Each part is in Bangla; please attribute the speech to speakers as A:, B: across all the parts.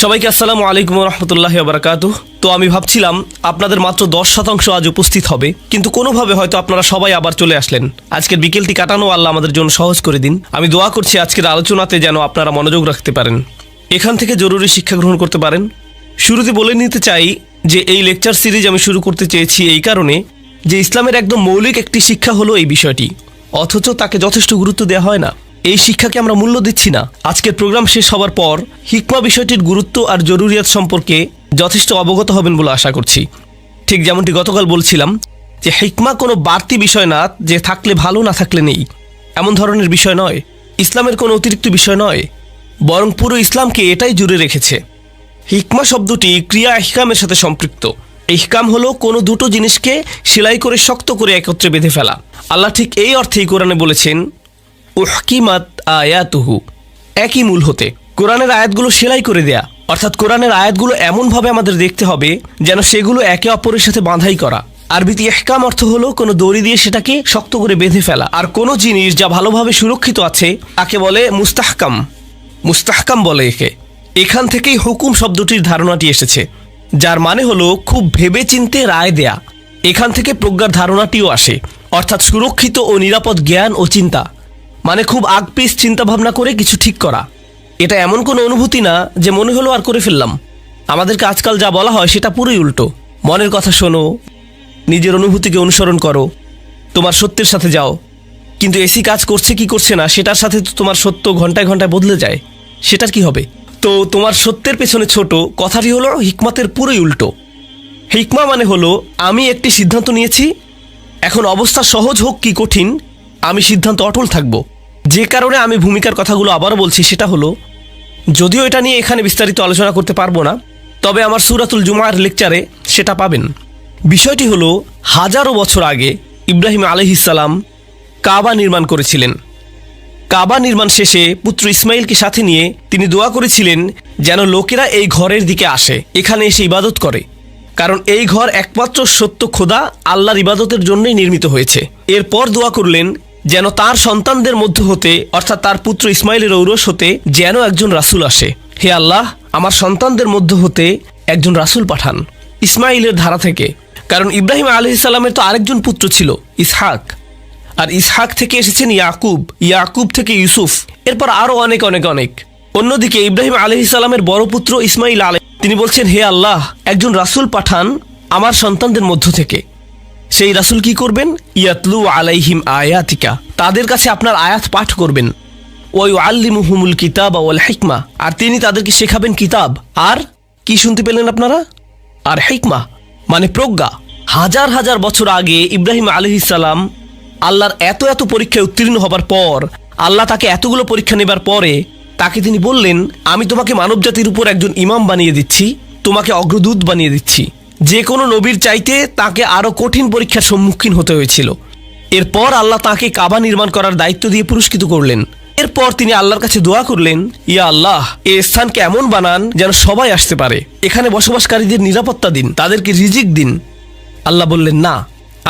A: সবাইকে আসসালামু আলাইকুম রহমতুল্লাহি ওয়া বারাকাতুহু। তো আমি ভাবছিলাম আপনাদের মাত্র 10% আজ উপস্থিত হবে, কিন্তু কোনোভাবে হয়তো আপনারা সবাই আবার চলে আসলেন। আজকের বিকেলটি কাটানো আল্লাহ আমাদের জন্য সহজ করে দিন। আমি দোয়া করছি আজকের আলোচনাতে যেন আপনারা মনোযোগ রাখতে পারেন, এখান থেকে জরুরি শিক্ষা গ্রহণ করতে পারেন। শুরুতে বলে নিতে চাই যে এই লেকচার সিরিজ আমি শুরু করতে চেয়েছি এই কারণে যে ইসলামের একদম মৌলিক একটি শিক্ষা হলো এই বিষয়টি, অথচ তাকে যথেষ্ট গুরুত্ব দেওয়া হয় না। এই শিক্ষাকে আমরা মূল্য দিচ্ছি না। আজকের প্রোগ্রাম শেষ হবার পর হিকমা বিষয়টির গুরুত্ব আর জরুরিয়াত সম্পর্কে যথেষ্ট অবগত হবেন বলে আশা করছি। ঠিক যেমনটি গতকাল বলছিলাম যে হিকমা কোনো বাড়তি বিষয় না, যে থাকলে ভালো না থাকলে নেই এমন ধরনের বিষয় নয়, ইসলামের কোনো অতিরিক্ত বিষয় নয়, বরং পুরো ইসলামকে এটাই জুড়ে রেখেছে। হিকমা শব্দটি ক্রিয়া ইহকামের সাথে সম্পৃক্ত। ইহকাম হলো কোনো দুটো জিনিসকে সেলাই করে শক্ত করে একত্রে বেঁধে ফেলা। আল্লাহ ঠিক এই অর্থেই কোরআনে বলেছেন উহকিমাত আয়াতুহু, একই মূল হতে কোরআনের আয়াতগুলো সেলাই করে দেয়া, অর্থাৎ কোরআনের আয়াতগুলো এমনভাবে আমাদের দেখতে হবে যেন সেগুলো একে অপরের সাথে বাঁধাই করা। আরবিতে ইহকাম অর্থ হলো কোনো দড়ি দিয়ে সেটাকে শক্ত করে বেঁধে ফেলা। আর কোনো জিনিস যা ভালোভাবে সুরক্ষিত আছে তাকে বলে মুস্তাহকাম। মুস্তাহকাম বলে একে। এখান থেকেই হুকুম শব্দটির ধারণাটি এসেছে, যার মানে হলো খুব ভেবে চিন্তে রায় দেয়া। এখান থেকে প্রজ্ঞার ধারণাটিও আসে, অর্থাৎ সুরক্ষিত ও নিরাপদ জ্ঞান ও চিন্তা, মানে খুব আগপিস চিন্তা ভাবনা করে কিছু ঠিক করা। এটা এমন কোনো অনুভূতি না যে মনে হলো আর করে ফেললাম। আমাদেরকে আজকাল যা বলা হয় সেটা পুরোই উল্টো। মনের কথা শোনো, নিজের অনুভূতিকে অনুসরণ করো, তোমার সত্যের সাথে যাও। কিন্তু এসি কাজ করছে কি করছে না সেটার সাথে তো তোমার সত্য ঘন্টায় ঘন্টায় বদলে যায়, সেটার কি হবে? তো তোমার সত্যের পেছনে ছোট কথাটি হলো হিকমতের পুরোই উল্টো। হিকমা মানে হলো আমি একটি সিদ্ধান্ত নিয়েছি, এখন অবস্থা সহজ হোক কি কঠিন আমি সিদ্ধান্ত অটল থাকব। যে কারণে আমি ভূমিকার কথাগুলো আবারও বলছি সেটা হলো, যদিও এটা নিয়ে এখানে বিস্তারিত আলোচনা করতে পারবো না, তবে আমার সূরাতুল জুমার লেকচারে সেটা পাবেন। বিষয়টি হলো হাজারো বছর আগে ইব্রাহিম আলাইহিস সালাম কাবা নির্মাণ করেছিলেন। কাবা নির্মাণ শেষে পুত্র ইসমাইলকে সাথে নিয়ে তিনি দোয়া করেছিলেন যেন লোকেরা এই ঘরের দিকে আসে, এখানে এসে ইবাদত করে, কারণ এই ঘর একমাত্র সত্য খোদা আল্লাহর ইবাদতের জন্যই নির্মিত হয়েছে। এরপর দোয়া করলেন যেন তার সন্তানদের মধ্য হতে, অর্থাৎ তার পুত্র ইসমাইলের ঔরস হতে যেন একজন রাসূল আসে। হে আল্লাহ, আমার সন্তানদের মধ্য হতে একজন রাসূল পাঠান ইসমাইলের ধারা থেকে। কারণ ইব্রাহিম আলাইহিস সালামের তো আরেকজন পুত্র ছিল ইসহাক, আর ইসহাক থেকে এসেছেন ইয়াকুব, ইয়াকুব থেকে ইউসুফ, এরপর আরও অনেক অনেক অনেক। অন্যদিকে ইব্রাহিম আলাইহিস সালামের বড় পুত্র ইসমাইল তিনি বলছেন, হে আল্লাহ, একজন রাসূল পাঠান আমার সন্তানদের মধ্য থেকে। সেই রাসূল কি করবেন? ইয়াতলু আলাইহিম আয়াতিকা, তাদের কাছে আপনার আয়াত পাঠ করবেন। ওয়া ইউআল্লিমুহুমুল কিতাবা ওয়াল হিকমা, আর তিনি তাদেরকে শেখাবেন কিতাব। আর কি শুনতে পেলেন আপনারা? আর হিকমা মানে প্রজ্ঞা। হাজার হাজার বছর আগে ইব্রাহিম আলাইহিস সালাম আল্লাহর এত এত পরীক্ষায় উত্তীর্ণ হবার পর, আল্লাহ তাকে এতগুলো পরীক্ষা নেবার পরে তাকে তিনি বললেন, আমি তোমাকে মানবজাতির উপর একজন ইমাম বানিয়ে দিচ্ছি, তোমাকে অগ্রদূত বানিয়ে দিচ্ছি। যে কোনো নবীর চাইতে তাকে আরও কঠিন পরীক্ষার সম্মুখীন হতে হয়েছিল। এরপর আল্লাহ তাকে কাবা নির্মাণ করার দায়িত্ব দিয়ে পুরস্কৃত করলেন। এরপর তিনি আল্লাহর কাছে দোয়া করলেন, ইয়া আল্লাহ, এই স্থানকে এমন বানান যেন সবাই আসতে পারে, এখানে বসবাসকারীদের নিরাপত্তা দিন, তাদেরকে রিজিক দিন। আল্লাহ বললেন, না,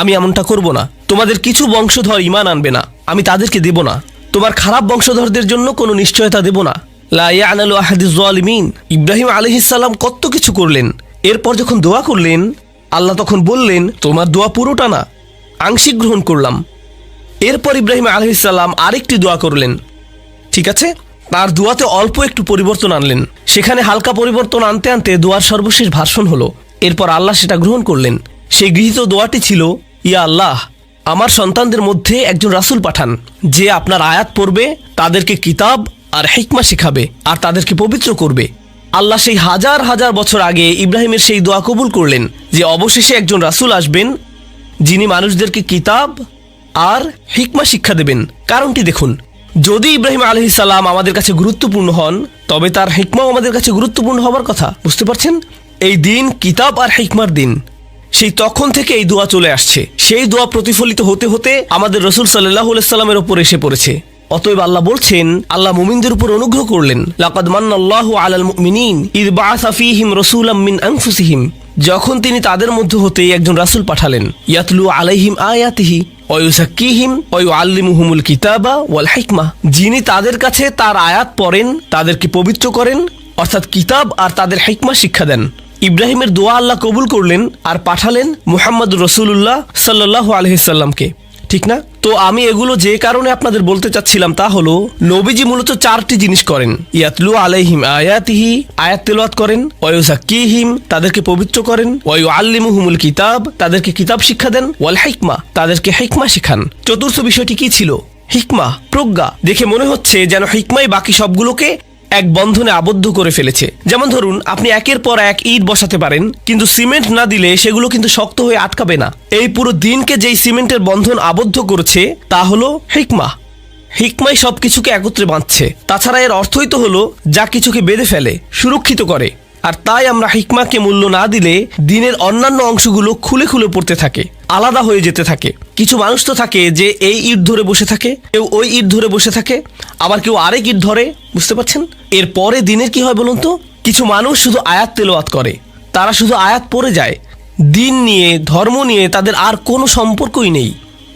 A: আমি এমনটা করব না। তোমাদের কিছু বংশধর ঈমান আনবে না, আমি তাদেরকে দেব না। তোমার খারাপ বংশধরদের জন্য কোনো নিশ্চয়তা দেব না। লা ইয়ানালু আহাদিজ জালিমিন। ইব্রাহিম আলাইহিস সালাম কত কিছু করলেন। এরপর যখন দোয়া করলেন, আল্লাহ তখন বললেন, তোমার দোয়া পুরোটা না, আংশিক গ্রহণ করলাম। এরপর ইব্রাহিম আলাইহিস সালাম আরেকটি দোয়া করলেন, ঠিক আছে, তার দোয়াতে অল্প একটু পরিবর্তন আনলেন। সেখানে হালকা পরিবর্তন আনতে আনতে দোয়ার সর্বশেষ ভার্সন হলো। এরপর আল্লাহ সেটা গ্রহণ করলেন। সেই গৃহীত দোয়াটি ছিল, ইয়া আল্লাহ, আমার সন্তানদের মধ্যে একজন রাসূল পাঠান, যে আপনার আয়াত পড়বে, তাদেরকে কিতাব আর হিকমা শেখাবে, আর তাদেরকে পবিত্র করবে। আল্লাহ সেই হাজার হাজার বছর আগে ইব্রাহিমের সেই দোয়া কবুল করলেন যে অবশেষে একজন রাসূল আসবেন যিনি মানুষদেরকে কিতাব আর হিকমা শিক্ষা দেবেন। কারণটি দেখুন, যদি ইব্রাহিম আলাইহিস সালাম আমাদের কাছে গুরুত্বপূর্ণ হন, তবে তার হিকমাও আমাদের কাছে গুরুত্বপূর্ণ হবার কথা। বুঝতে পারছেন? এই দিন কিতাব আর হিকমার দিন। সেই তখন থেকে এই দোয়া চলে আসছে। সেই দোয়া প্রতিফলিত হতে হতে আমাদের রাসূল সাল্লাল্লাহু আলাইহি সাল্লামের উপর এসে পড়েছে। অতএব আল্লাহ বলছেন, আল্লাহ মুমিনদের উপর অনুগ্রহ করলেন, লাকাদ মান্নাল্লাহু আলাল মুমিনিন ইয বাআসা ফীহিম রাসূলাম মিন আনফুসিহিম, যখন তিনি তাদের মধ্য হতে একজন রাসূল পাঠালেন, ইয়াতলু আলাইহিম আয়াতিহি ওয়া ইউযাক্কিহিম ওয়া ইউআল্লিমুহুমুল কিতাবা ওয়াল হিকমা, যিনি তাদের কাছে তার আয়াত পড়েন, তাদেরকে পবিত্র করেন অর্থাৎ কিতাব আর তাদের হিকমা শিক্ষা দেন। ইব্রাহিমের দোয়া আল্লাহ কবুল করলেন আর পাঠালেন মুহাম্মদুর রাসূলুল্লাহ সাল্লাল্লাহু আলাইহি সাল্লামকে, ঠিক না? তো আমি এগুলো যে কারণে আপনাদের বলতে চাচ্ছিলাম তা হলো, নবীজি মূলত 4টি জিনিস করেন। ইয়াতলু আলাইহিম আয়াতিহি, আয়াত তেলাওয়াত করেন, ওয়া ইউযাক্কিহিম, তাদেরকে পবিত্র করেন, ওয়া ইউআল্লিমুহুমুল কিতাব, তাদেরকে কিতাব শিক্ষা দেন, ওয়াল হিকমা, তাদেরকে হিকমা শেখান। চতুর্থ বিষয়টি কি ছিল? হিকমা, প্রজ্ঞা। দেখে মনে হচ্ছে যেন হিকমাই বাকি সবগুলোকে এক বন্ধনে আবদ্ধ করে ফেলেছে। যেমন ধরুন, আপনি একের পর এক ইট বসাতে পারেন, কিন্তু সিমেন্ট না দিলে সেগুলো কিন্তু শক্ত হয়ে আটকাবে না। এই পুরো দিনকে যেই সিমেন্টের বন্ধন আবদ্ধ করেছে তা হলো হিকমা। হিকমাই সবকিছুকে একত্রে বাঁধছে। তাছাড়া এর অর্থই তো হলো যা কিছুকে বেঁধে ফেলে, সুরক্ষিত করে। আর তাই আমরা হিকমাকে মূল্য না দিলে দিনের অন্যান্য অংশগুলো খুলে খুলে পড়তে থাকে, আলাদা হয়ে যেতে থাকে। কিছু মানুষ তো থাকে যে এই ইট ধরে বসে থাকে, কেউ ওই ইট ধরে বসে থাকে, আবার কেউ আরেক ইট ধরে, বুঝতে পারছেন? এর পরে দিনের কি হয় বলুন তো? কিছু মানুষ শুধু আয়াত তেলাওয়াত করে, তারা শুধু আয়াত পড়ে যায়। দিন নিয়ে, ধর্ম নিয়ে তাদের আর কোনো সম্পর্কই নেই,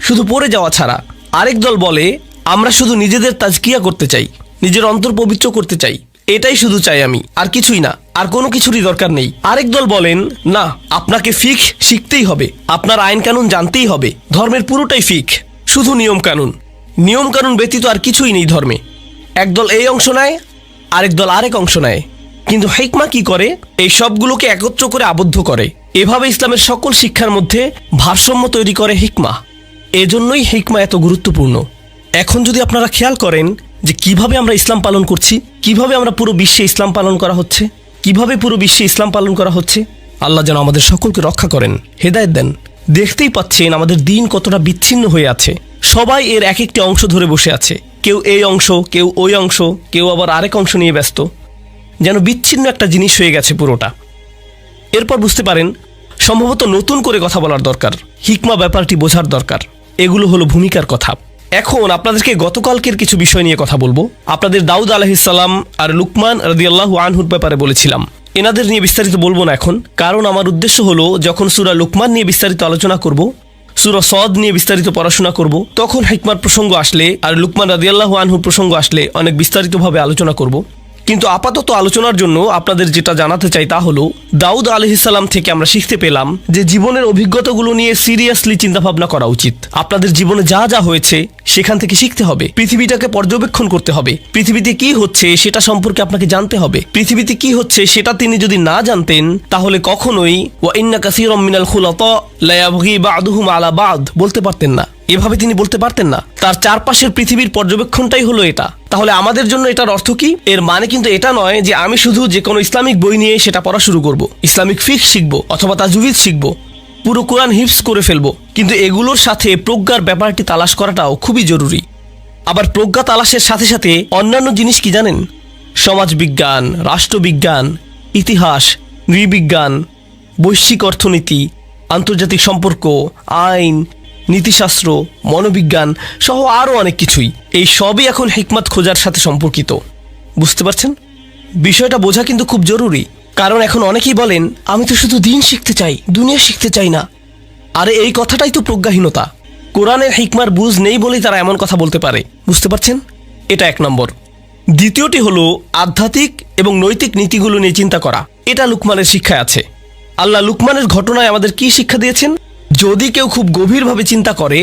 A: শুধু পড়ে যাওয়া ছাড়া। আরেক দল বলে আমরা শুধু নিজেদের তাজকিয়া করতে চাই, নিজের অন্তর পবিত্র করতে চাই, এটাই শুধু চাই আমি, আর কিছুই না, আর কোনো কিছুরই দরকার নেই। আরেক দল বলেন না, আপনাকে ফিকহ শিখতেই হবে, আপনার আইন কানুন জানতেই হবে, ধর্মের পুরোটাই ফিকহ, শুধু নিয়ম কানুন, নিয়ম কানুন ব্যতীত আর কিছুই নেই ধর্মে। একদল এই অংশ নেয়, আরেক দল আরেক অংশ নেয়। কিন্তু হিকমা কি করে? এই সবগুলোকে একত্র করে আবদ্ধ করে। এভাবে ইসলামের সকল শিক্ষার মধ্যে ভারসাম্য তৈরি করে হিকমা। এজন্যই হিকমা এত গুরুত্বপূর্ণ। এখন যদি আপনারা খেয়াল করেন যে কিভাবে আমরা ইসলাম পালন করছি, কিভাবে আমরা পুরো বিশ্বে ইসলাম পালন করা হচ্ছে, কিভাবে পুরো বিশ্বে ইসলাম পালন করা হচ্ছে, আল্লাহ যেন আমাদের সকলকে রক্ষা করেন, হেদায়েত দেন। দেখতেই পাচ্ছেন আমাদের দিন কতটা বিচ্ছিন্ন হয়ে আছে। সবাই এর এক একটি অংশ ধরে বসে আছে, কেউ এই অংশ, কেউ ওই অংশ, কেউ আবার আরেক অংশ নিয়ে ব্যস্ত, যেন বিচ্ছিন্ন একটা জিনিস হয়ে গেছে পুরোটা। এরপর বুঝতে পারেন সম্ভবত নতুন করে কথা বলার দরকার, হিকমা ব্যাপারটি বোঝার দরকার। এগুলো হলো ভূমিকার কথা। এখন আপনাদেরকে গতকালকের কিছু বিষয় নিয়ে কথা বলবো। আপনাদের দাউদ আলাইহিস সালাম আর লুকমান রাদিয়াল্লাহু আনহুর ব্যাপারে বলেছিলাম, এনাদের নিয়ে বিস্তারিত বলবো না এখন, কারণ আমার উদ্দেশ্য হলো যখন সূরা লুকমান নিয়ে বিস্তারিত আলোচনা করব, সূরা সদ নিয়ে বিস্তারিত পড়াশোনা করব, তখন হিকমার প্রসঙ্গ আসলে আর লুকমান রাদিয়াল্লাহু আনহুর প্রসঙ্গ আসলে অনেক বিস্তারিতভাবে আলোচনা করব। কিন্তু আপাতত আলোচনার জন্য আপনাদের যেটা জানাতে চাই তা হলো, দাউদ আলাইহিস সালাম থেকে আমরা শিখতে পেলাম যে জীবনের অভিজ্ঞতাগুলো নিয়ে সিরিয়াসলি চিন্তাভাবনা করা উচিত। আপনাদের জীবনে যা যা হয়েছে সেখান থেকে শিখতে হবে, পৃথিবীটাকে পর্যবেক্ষণ করতে হবে, পৃথিবীতে কি হচ্ছে সেটা সম্পর্কে আপনাকে জানতে হবে। পৃথিবীতে কি হচ্ছে সেটা তিনি যদি না জানতেন তাহলে কখনোই ওয়া ইন্না কাসীরাম মিনাল খুলাতা লা ইয়াবগি বা'দুহুম আলা বা'দ বলতে পারতেন না। এভাবে তিনি বলতে পারতেন না। তার চারপাশের পৃথিবীর পর্যবেক্ষণটাই হলো এটা। তাহলে আমাদের জন্য এটার অর্থ কি? এর মানে কিন্তু এটা নয় যে আমি শুধু যে কোনো ইসলামিক বই নিয়ে সেটা পড়া শুরু করব, ইসলামিক ফিকহ শিখবো অথবা তাজউইদ শিখবো, পুরো কোরআন হিফজ করে ফেলবো। কিন্তু এগুলোর সাথে প্রজ্ঞার ব্যাপারটি তালাশ করাটাও খুবই জরুরি। আবার প্রজ্ঞা তালাশের সাথে সাথে অন্যান্য জিনিস কি জানেন? সমাজবিজ্ঞান, রাষ্ট্রবিজ্ঞান, ইতিহাস, নৃবিজ্ঞান, বৈশ্বিক অর্থনীতি, আন্তর্জাতিক সম্পর্ক, আইন, নীতিশাস্ত্র, মনোবিজ্ঞান সহ আরও অনেক কিছুই। এই সবই এখন হিকমত খোঁজার সাথে সম্পর্কিত। বুঝতে পারছেন? বিষয়টা বোঝা কিন্তু খুব জরুরি। কারণ এখন অনেকেই বলেন আমি তো শুধু দিন শিখতে চাই, দুনিয়া শিখতে চাই না। আরে এই কথাটাই তো প্রজ্ঞাহীনতা। কোরআনের হিকমার বুঝ নেই বলেই তারা এমন কথা বলতে পারে। বুঝতে পারছেন? এটা এক নম্বর। দ্বিতীয়টি হলো আধ্যাত্মিক এবং নৈতিক নীতিগুলো নিয়ে চিন্তা করা। এটা লুকমানের শিক্ষায় আছে। আল্লাহ লুকমানের ঘটনায় আমাদের কি শিক্ষা দিয়েছেন? যদি কেউ খুব গভীরভাবে চিন্তা করে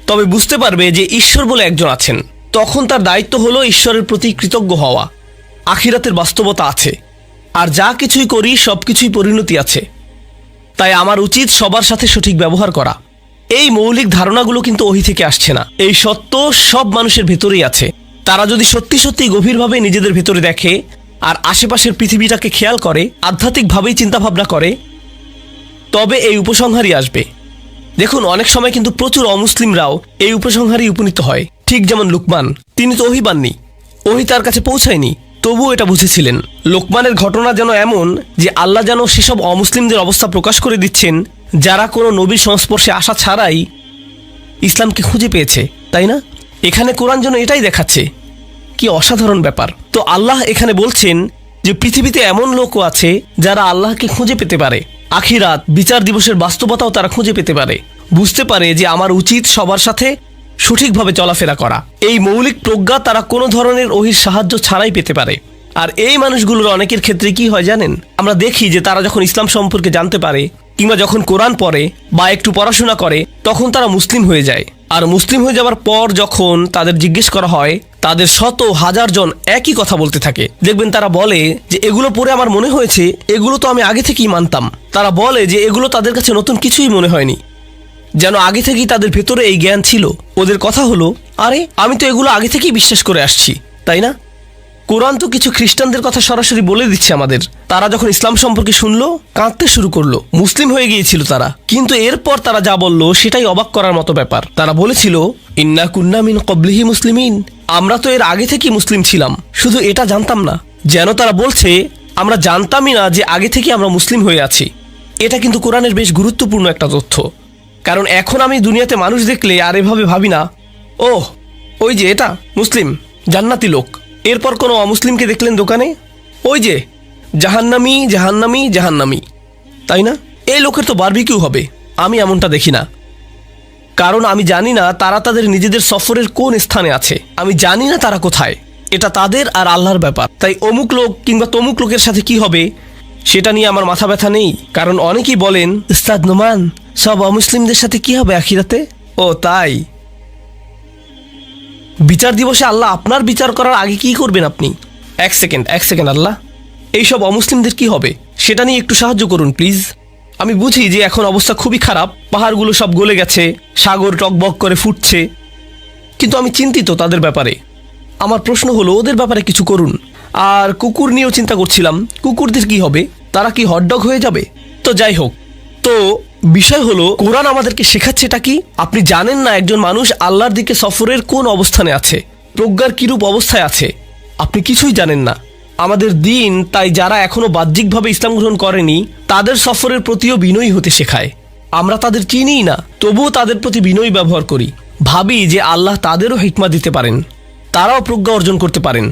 A: তবে বুঝতে পারবে যে ঈশ্বর বলে একজন আছেন। তখন তার দায়িত্ব হলো ঈশ্বরের প্রতি কৃতজ্ঞ হওয়া। আখিরাতের বাস্তবতা আছে, আর যা কিছুই করি সব কিছুই পরিণতি আছে। তাই আমার উচিত সবার সাথে সঠিক ব্যবহার করা। এই মৌলিক ধারণাগুলো কিন্তু ওহী থেকে আসছে না। এই সত্য সব মানুষের ভেতরেই আছে। তারা যদি সত্যি সত্যি গভীরভাবে নিজেদের ভেতরে দেখে আর আশেপাশের পৃথিবীটাকে খেয়াল করে, আধ্যাত্মিকভাবেই চিন্তাভাবনা করে, তবে এই উপসংহারই আসবে। দেখুন, অনেক সময় কিন্তু প্রচুর অমুসলিমরাও এই উপসংহারই উপনীত হয়। ঠিক যেমন লুকমান, তিনি তো ওহী পাননি, ওহী তার কাছে পৌঁছায়নি, তবুও এটা বুঝেছিলেন। লোকমানের ঘটনা যেন এমন যে আল্লাহ যেন সেসব অমুসলিমদের অবস্থা প্রকাশ করে দিচ্ছেন যারা কোনো নবীর সংস্পর্শে আসা ছাড়াই ইসলামকে খুঁজে পেয়েছে, তাই না? এখানে কোরআন যেন এটাই দেখাচ্ছে। কি অসাধারণ ব্যাপার! তো আল্লাহ এখানে বলছেন যে পৃথিবীতে এমন লোকও আছে যারা আল্লাহকে খুঁজে পেতে পারে, আখিরাত, বিচার দিবসের বাস্তবতাও তারা খুঁজে পেতে পারে, বুঝতে পারে যে আমার উচিত সবার সাথে সঠিকভাবে চলাফেরা করা। এই মৌলিক প্রজ্ঞা তারা কোনো ধরনের ওহীর সাহায্য ছাড়াই পেতে পারে। আর এই মানুষগুলোর অনেকের ক্ষেত্রে কি হয় জানেন, আমরা দেখি যে তারা যখন ইসলাম সম্পর্কে জানতে পারে কিংবা যখন কোরআন পড়ে বা একটু পড়াশোনা করে তখন তারা মুসলিম হয়ে যায়। আর মুসলিম হয়ে যাওয়ার পর যখন তাদের জিজ্ঞেস করা হয়, তাদের শত হাজার জন একই কথা বলতে থাকে। দেখবেন তারা বলে যে এগুলো পড়ে আমার মনে হয়েছে এগুলো তো আমি আগে থেকেই মানতাম। তারা বলে যে এগুলো তাদের কাছে নতুন কিছুই মনে হয়নি, যেন আগে থেকেই তাদের ভেতরে এই জ্ঞান ছিল। ওদের কথা হলো, আরে আমি তো এগুলো আগে থেকেই বিশ্বাস করে আসছি, তাই না? কোরআন তো কিছু খ্রিস্টানদের কথা সরাসরি বলে দিচ্ছে আমাদের। তারা যখন ইসলাম সম্পর্কে শুনলো কাঁদতে শুরু করলো, মুসলিম হয়ে গিয়েছিল তারা। কিন্তু এরপর তারা যা বলল সেটাই অবাক করার মতো ব্যাপার। তারা বলেছিল, ইন্না কুন্না মিন ক্বাবলিহি মুসলিমিন, আমরা তো এর আগে থেকেই মুসলিম ছিলাম, শুধু এটা জানতাম না। যেন তারা বলছে আমরা জানতামই না যে আগে থেকে আমরা মুসলিম হয়ে আছি। এটা কিন্তু কোরআনের বেশ গুরুত্বপূর্ণ একটা তথ্য। কারণ এখন আমি দুনিয়াতে মানুষ দেখলে আর এভাবে ভাবি না, ওহ ওই যে এটা মুসলিম, জান্নাতি লোক। এরপর কোনো অমুসলিমকে দেখলেন দোকানে, ওই যে জাহান্নামী জাহান্নামী জাহান্নামী, তাই না? এই লোকের তো বারবিকিউ হবে। আমি এমনটা দেখি না, কারণ আমি জানি না তারা তাদের নিজেদের সফরের কোন স্থানে আছে। আমি জানি না তারা কোথায়। এটা তাদের আর আল্লাহর ব্যাপার। তাই অমুক লোক কিংবা তমুক লোকের সাথে কি হবে সেটা নিয়ে আমার মাথা ব্যথা নেই। কারণ অনেকেই বলেন, উস্তাদ নোমান, সব অমুসলিমদের সাথে কি হবে আখিরাতে? ও তাই? বিচার দিবসে আল্লাহ আপনার বিচার করার আগে কি করবেন আপনি? এক সেকেন্ড আল্লাহ, এইসব অমুসলিমদের কি হবে সেটা নিয়ে একটু সাহায্য করুন প্লিজ। আমি বুঝি যে এখন অবস্থা খুবই খারাপ, পাহাড়গুলো সব গলে গেছে, সাগর টকবক করে ফুটছে, কিন্তু আমি চিন্তিত তাদের ব্যাপারে। আমার প্রশ্ন হলো ওদের ব্যাপারে কিছু করুন। আর কুকুর নিয়েও চিন্তা করছিলাম, কুকুরদের কি হবে? তারা কি হটডগ হয়ে যাবে? তো যাই হোক, তো বিষয় হলো কোরআন আমাদেরকে শেখাচ্ছে এটা কি? আপনি জানেন না একজন মানুষ আল্লাহর দিকে সফরের কোন অবস্থানে আছে, প্রজ্ঞার কিরূপ অবস্থায় আছে, আপনি কিছুই জানেন না। আমাদের দিন তাই যারা এখনো বাহ্যিকভাবে ইসলাম গ্রহণ করেনি তাদের সফরের প্রতিও বিনয়ী হতে শেখায়। আমরা তাদের চিনিই না, তবুও তাদের প্রতি বিনয়ী ব্যবহার করি। ভাবি যে আল্লাহ তাদেরও হিকমা দিতে পারেন, তারাও প্রজ্ঞা অর্জন করতে পারেন।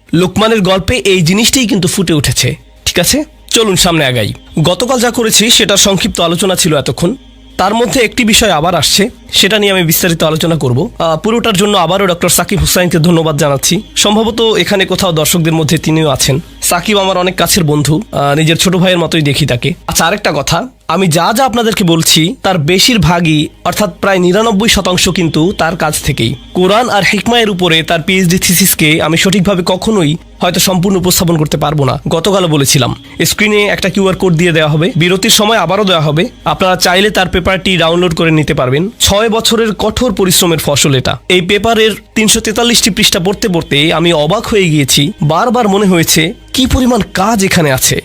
A: লোকমানের গল্পে এই জিনিসটাই কিন্তু ফুটে উঠেছে। ঠিক আছে, চলুন সামনে আগাই। গতকাল যা করেছি সেটার সংক্ষিপ্ত আলোচনা ছিল এতক্ষণ। তার মধ্যে একটি বিষয় আবার আসছে, সেটা নিয়ে আমি বিস্তারিত আলোচনা করব। পুরোটার জন্য আবারও ডক্টর সাকিব হুসাইনকে ধন্যবাদ জানাচ্ছি। সম্ভবত এখানে কোথাও দর্শকদের মধ্যে তিনিও আছেন। সাকিব আমার অনেক কাছের বন্ধু, নিজের ছোট ভাইয়ের মতোই দেখি তাকে। আচ্ছা, আরেকটা কথা, আমি যা যা আপনাদেরকে বলছি তার বেশিরভাগই অর্থাৎ প্রায় 99% কিন্তু তার কাছ থেকেই। কোরআন আর হিকমায়ের উপরে তার পিএইচডি থিসিসকে আমি সঠিকভাবে কখনোই হয়তো সম্পূর্ণ উপস্থাপন করতে পারবো না। গতকালও বলেছিলাম, স্ক্রিনে একটা কিউআর কোড দিয়ে দেওয়া হবে, বিরতির সময় আবারও দেওয়া হবে। আপনারা চাইলে তার পেপারটি ডাউনলোড করে নিতে পারবেন। 6 বছরের কঠোর পরিশ্রমের ফসল এটা। এই পেপারের 343টি পৃষ্ঠা পড়তে পড়তে আমি অবাক হয়ে গিয়েছি। বারবার মনে হয়েছে কি পরিমাণ কাজ এখানে আছে।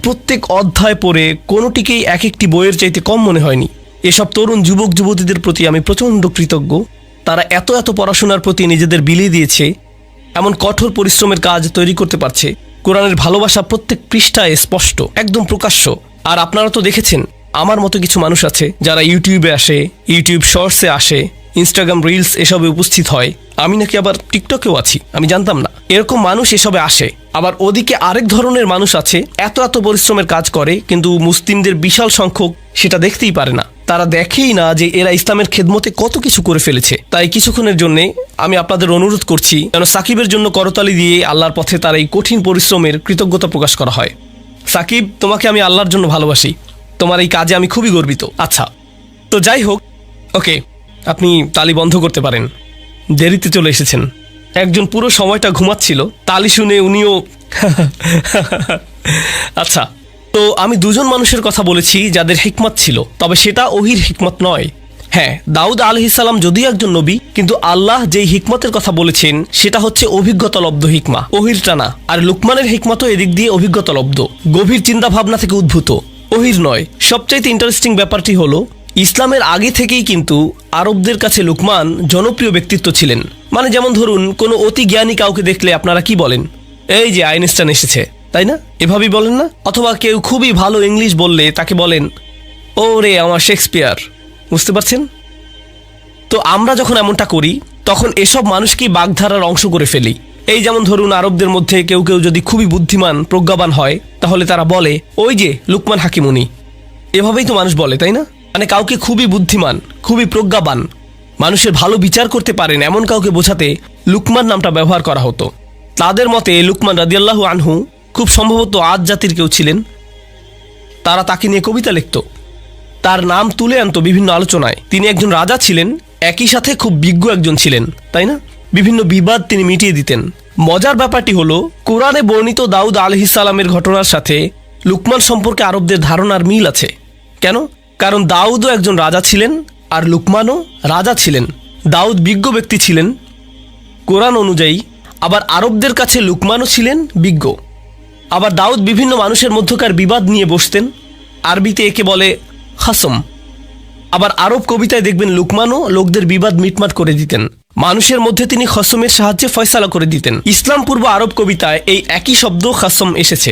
A: প্রত্যেক অধ্যায় পড়ে কোনোটিকেই এক একটি বইয়ের চাইতে কম মনে হয়নি। এসব তরুণ যুবক যুবতীদের প্রতি আমি প্রচণ্ড কৃতজ্ঞ। তারা এত এত পড়াশোনার প্রতি নিজেদের বিলিয়ে দিয়েছে, এমন কঠোর পরিশ্রমের কাজ তৈরি করতে পারছে। কোরআনের ভালোবাসা প্রত্যেক পৃষ্ঠায় স্পষ্ট, একদম প্রকাশ্য। আর আপনারা তো দেখেছেন, আমার মতো কিছু মানুষ আছে যারা ইউটিউবে আসে, ইউটিউব শর্টসে আসে, ইনস্টাগ্রাম রিলস এসবে উপস্থিত হয়। আমি নাকি আবার টিকটকেও আছি, আমি জানতাম না। এরকম মানুষ এসবে আসে। আবার ওদিকে আরেক ধরনের মানুষ আছে, এত এত পরিশ্রমের কাজ করে, কিন্তু মুসলিমদের বিশাল সংখ্যক সেটা দেখতেই পারে না। তারা দেখেই না যে এরা ইসলামের খেদমতে কত কিছু করে ফেলেছে। তাই কিছুক্ষণের জন্যে আমি আপনাদের অনুরোধ করছি যেন সাকিবের জন্য করতালি দিয়ে আল্লাহর পথে তার এই কঠিন পরিশ্রমের কৃতজ্ঞতা প্রকাশ করা হয়। সাকিব, তোমাকে আমি আল্লাহর জন্য ভালোবাসি, তোমার এই কাজে আমি খুবই গর্বিত। আচ্ছা, তো যাই হোক, ওকে, আপনি তালি বন্ধ করতে পারেন। দেরিতে চলে এসেছেন। একজন পুরো সময়টা ঘুমাচ্ছিল, তালি শুনে উনিও আচ্ছা, তো আমি দুজন মানুষের কথা বলেছি যাদের হিকমত ছিল, তবে সেটা ওহির হিকমত নয়। হ্যাঁ, দাউদ আলাইহিস সালাম যদিও একজন নবী, কিন্তু আল্লাহ যেই হিকমতের কথা বলেছেন সেটা হচ্ছে অভিজ্ঞতালব্ধ হিকমা, ওহিরটা না। আর লুকমানের হিকমতও এদিক দিয়ে অভিজ্ঞতালব্ধ, গভীর চিন্তা ভাবনা থেকে উদ্ভূত, ওহির নয়। সবচাইতে ইন্টারেস্টিং ব্যাপারটি হলো ইসলামের আগে থেকেই কিন্তু আরবদের কাছে লুকমান জনপ্রিয় ব্যক্তিত্ব ছিলেন। মানে যেমন ধরুন, কোনো অতি জ্ঞানী কাউকে দেখলে আপনারা কি বলেন? এই যে আইনস্টাইন এসেছে, তাই না? এভাবেই বলেন না? অথবা কেউ খুবই ভালো ইংলিশ বললে তাকে বলেন, ও রে আমার শেক্সপিয়ার। বুঝতে পারছেন তো? আমরা যখন এমনটা করি তখন এসব মানুষকেই বাগধারার অংশ করে ফেলি। এই যেমন ধরুন, আরবদের মধ্যে কেউ কেউ যদি খুবই বুদ্ধিমান প্রজ্ঞাবান হয় তাহলে তারা বলে, ওই যে লুকমান হাকিম উনি। এভাবেই তো মানুষ বলে, তাই না? মানে কাউকে খুবই বুদ্ধিমান, খুবই প্রজ্ঞাবান, মানুষের ভালো বিচার করতে পারেন এমন কাউকে বোঝাতে লুকমান নামটা ব্যবহার করা হতো। তাদের মতে লুকমান রাদিয়াল্লাহু আনহু খুব সম্ভবত আদ জাতির কেউ ছিলেন। তারা তাকে নিয়ে কবিতা লিখত, তার নাম তুলে আনতো বিভিন্ন আলোচনায়। তিনি একজন রাজা ছিলেন, একই সাথে খুব বিজ্ঞ একজন ছিলেন, তাই না? বিভিন্ন বিবাদ তিনি মিটিয়ে দিতেন। মজার ব্যাপারটি হলো, কোরআনে বর্ণিত দাউদ আলাইহিস সালামের ঘটনার সাথে লুকমান সম্পর্কে আরবদের ধারণার মিল আছে। কেন? কারণ দাউদও একজন রাজা ছিলেন আর লুকমানও রাজা ছিলেন। দাউদ বিজ্ঞ ব্যক্তি ছিলেন কোরআন অনুযায়ী, আবার আরবদের কাছে লুকমানও ছিলেন বিজ্ঞ। আবার দাউদ বিভিন্ন মানুষের মধ্যকার বিবাদ নিয়ে বসতেন, আরবিতে একে বলে খাসম। আবার আরব কবিতায় দেখবেন লুকমানও লোকদের বিবাদ মিটমাট করে দিতেন, মানুষের মধ্যে তিনি খসমের সাহায্যে ফয়সালা করে দিতেন। ইসলাম পূর্ব আরব কবিতায় এই একই শব্দ খাসম এসেছে।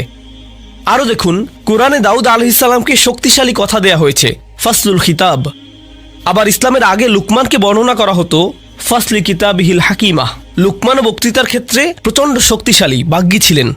A: আরও দেখুন, কোরআনে দাউদ আলাইহিস সালামকে শক্তিশালী কথা দেয়া হয়েছে, ফাসলুল খিতাব। আবার ইসলামের আগে লুকমানকে বর্ণনা করা হতো ফাসলি কিতাবিহিল হাকিমা। লুকমান বক্তৃতার ক্ষেত্রে প্রচণ্ড শক্তিশালী, বাগ্যী ছিলেন।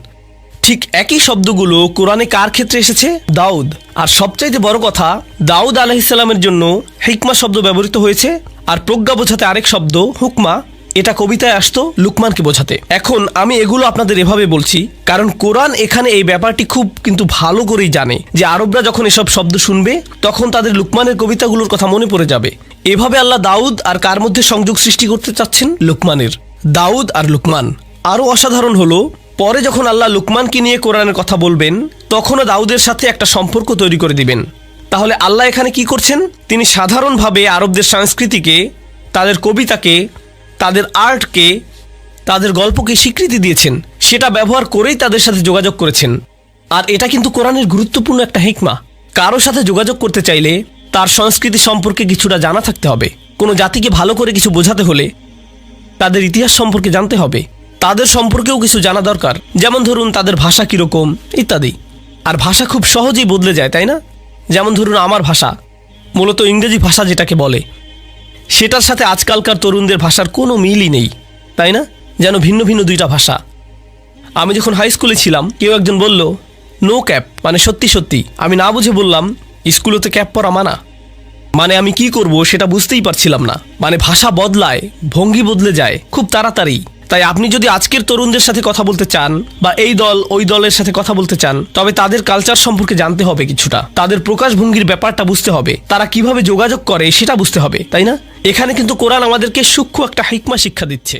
A: ঠিক একই শব্দগুলো কোরআনে কার ক্ষেত্রে এসেছে? দাউদ। আর সবচাইতে বড় কথা, দাউদ আলাইহিস সালামের জন্য হিকমা শব্দ ব্যবহৃত হয়েছে, আর প্রজ্ঞা বোঝাতে আরেক শব্দ হুকমা, এটা কবিতায় আসতো লুকমানকে বোঝাতে। এখন আমি এগুলো আপনাদের এভাবে বলছি কারণ কোরআন এখানে এই ব্যাপারটি খুব কিন্তু ভালো করেই জানে যে আরবরা যখন এসব শব্দ শুনবে তখন তাদের লুকমানের কবিতাগুলোর কথা মনে পড়ে যাবে। এভাবে আল্লাহ দাউদ আর কার মধ্যে সংযোগ সৃষ্টি করতে চাচ্ছেন? লুকমানের। দাউদ আর লুকমান। আরও অসাধারণ হলো, পরে যখন আল্লাহ লুকমানকে নিয়ে কোরআনের কথা বলবেন তখনও দাউদের সাথে একটা সম্পর্ক তৈরি করে দিবেন। তাহলে আল্লাহ এখানে কি করছেন? তিনি সাধারণভাবে আরবদের সংস্কৃতিকে, তাদের কবিতাকে, তাদের আর্টকে, তাদের গল্পকে স্বীকৃতি দিয়েছেন, সেটা ব্যবহার করেই তাদের সাথে যোগাযোগ করেছেন। আর এটা কিন্তু কোরআনের গুরুত্বপূর্ণ একটা হিকমা। কারো সাথে যোগাযোগ করতে চাইলে তার সংস্কৃতি সম্পর্কে কিছুটা জানা থাকতে হবে। কোনো জাতিকে ভালো করে কিছু বোঝাতে হলে তাদের ইতিহাস সম্পর্কে জানতে হবে, তাদের সম্পর্কেও কিছু জানা দরকার। যেমন ধরুন তাদের ভাষা কীরকম ইত্যাদি। আর ভাষা খুব সহজেই বদলে যায়, তাই না? যেমন ধরুন আমার ভাষা, মূলত ইংরেজি ভাষা যেটাকে বলে, সেটার সাথে আজকালকার তরুণদের ভাষার কোনো মিলই নেই, তাই না? যেন ভিন্ন ভিন্ন দুইটা ভাষা। আমি যখন হাই স্কুলে ছিলাম কেউ একজন বলল নো ক্যাপ, মানে সত্যি সত্যি। আমি না বুঝে বললাম স্কুলেতে ক্যাপ পরা মানা। মানে আমি কি করব সেটা বুঝতেই পারছিলাম না। মানে ভাষা বদলায়, ভঙ্গি বদলে যায় খুব তাড়াতাড়ি। তাই আপনি যদি আজকের তরুণদের সাথে কথা বলতে চান বা এই দল ওই দলের সাথে কথা বলতে চান, তবে তাদের কালচার সম্পর্কে জানতে হবে কিছুটা, তাদের প্রকাশভঙ্গির ব্যাপারটা বুঝতে হবে, তারা কিভাবে যোগাযোগ করে সেটা বুঝতে হবে, তাই না? এখানে কিন্তু কোরআন আমাদেরকে সূক্ষ্ম একটা হিকমা শিক্ষা দিচ্ছে।